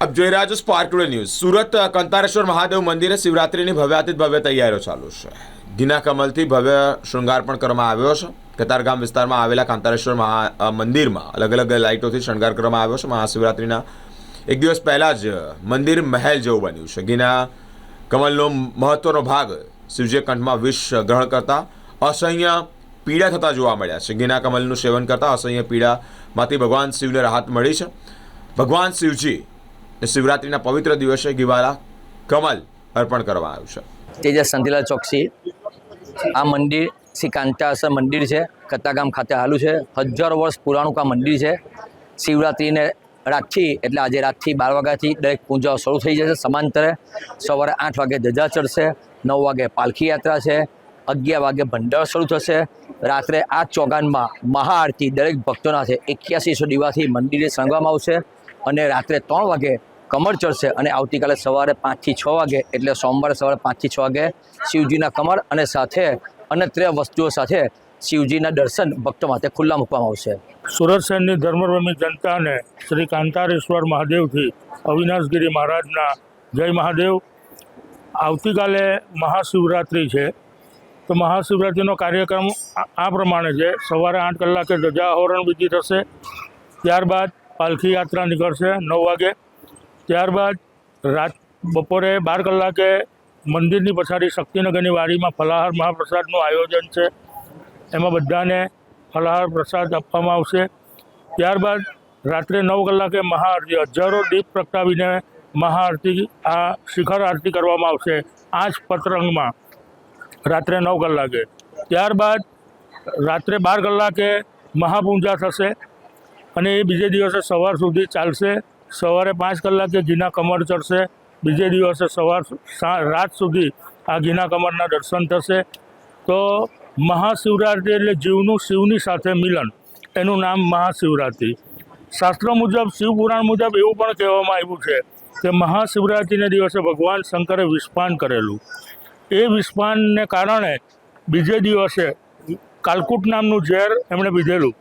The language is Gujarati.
अब જોઈ રહ્યા છો spark today news. Surat Kantareshwar Mahadev મંદિરે શિવરાત્રિની ભવ્યાતિત ભવ્ય તૈયારીઓ ચાલુ છે। ઘીના કમલથી ભવ્ય શૃંગાર પણ કરવામાં આવ્યો છે। કતારગામ વિસ્તારમાં આવેલા કંતારેશ્વર મંદિરમાં અલગ અલગ લાઇટોથી શણગાર કરવામાં આવ્યો છે। મહાશિવરાત્રિના એક દિવસ પહેલા જ મંદિર મહેલ જેવું બન્યું છે। ઘીના કમલનો મહત્વનો ભાગ શિવજીએ કંઠમાં વિષ ગ્રહણ કરતા અસહ્ય પીડા થતા જોવા મળ્યા છે। ઘીના કમલનું સેવન કરતા અસહ્ય પીડામાંથી ભગવાન શિવને રાહત મળી છે। ભગવાન શિવજી શિવરાત્રિના પવિત્ર દિવસે ઘીવાળા કમલ અર્પણ કરવામાં આવ્યું છે। તેજસ સંતીલાલ ચોકસી આ મંદિર શ્રી કાંતાસર મંદિર છે, કતારગામ ખાતે આવેલું છે। હજારો વર્ષ પુરાણું આ મંદિર છે। શિવરાત્રિને રાતથી એટલે આજે રાતથી 12 વાગ્યાથી દરેક પૂજાઓ શરૂ થઈ જશે। સમાંતરે સવારે 8 વાગે ધજા ચડશે, 9 વાગે પાલખી યાત્રા છે, 11 વાગે ભંડારો શરૂ થશે। રાત્રે આ ચોગાનમાં મહાઆરતી દરેક ભક્તોના છે 8100 દીવાથી મંદિરે શણગારવામાં આવશે અને રાત્રે 3 વાગે કમર ચડશે અને આવતીકાલે સવારે 5 થી 6 વાગે એટલે સોમવારે સવારે 5 થી 6 વાગે શિવજીના કમર અને સાથે અન્યત્ર વસ્તુઓ સાથે શિવજીના દર્શન ભક્તો માટે ખુલ્લા મૂકવામાં આવશે। સુરત શહેરની ધર્મપ્રેમી જનતાને શ્રી કાંતારેશ્વર મહાદેવથી અવિનાશગીરી મહારાજના જય મહાદેવ। આવતીકાલે મહાશિવરાત્રિ છે, તો મહાશિવરાત્રિનો કાર્યક્રમ આ પ્રમાણે છે। સવારે 8 કલાકે ધજારોહણ વિધિ થશે, ત્યારબાદ પાલખી યાત્રા નીકળશે 9 વાગે, ત્યારબાદ બપોરે 12 કલાકે મંદિરની પછાડી શક્તિનગરની વાડીમાં ફલાહાર મહાપ્રસાદનું આયોજન છે। એમાં બધાને ફલાહાર પ્રસાદ આપવામાં આવશે। ત્યારબાદ રાત્રે 9 કલાકે મહાઆરતી, હજારો દીપ પ્રગટાવીને મહાઆરતી આ શિખર આરતી કરવામાં આવશે આ જ પતરંગમાં રાત્રે 9 કલાકે। ત્યારબાદ રાત્રે 12 કલાકે મહાપૂજા થશે અને એ બીજે દિવસે સવાર સુધી ચાલશે। સવારે 5 કલાકે ઘીના કમળ ચડશે, બીજે દિવસે રાત સુધી આ ઘીના કમળના દર્શન થશે। તો મહાશિવરાત્રિ એટલે જીવનું શિવની સાથે મિલન, એનું નામ મહાશિવરાત્રિ। શાસ્ત્ર મુજબ, શિવપુરાણ મુજબ એવું પણ કહેવામાં આવ્યું છે કે મહાશિવરાત્રિના દિવસે ભગવાન શંકરે વિષપાન કરેલું, એ વિષપાનને કારણે બીજે દિવસે કાલકૂટ નામનું ઝેર એમણે પીધેલું,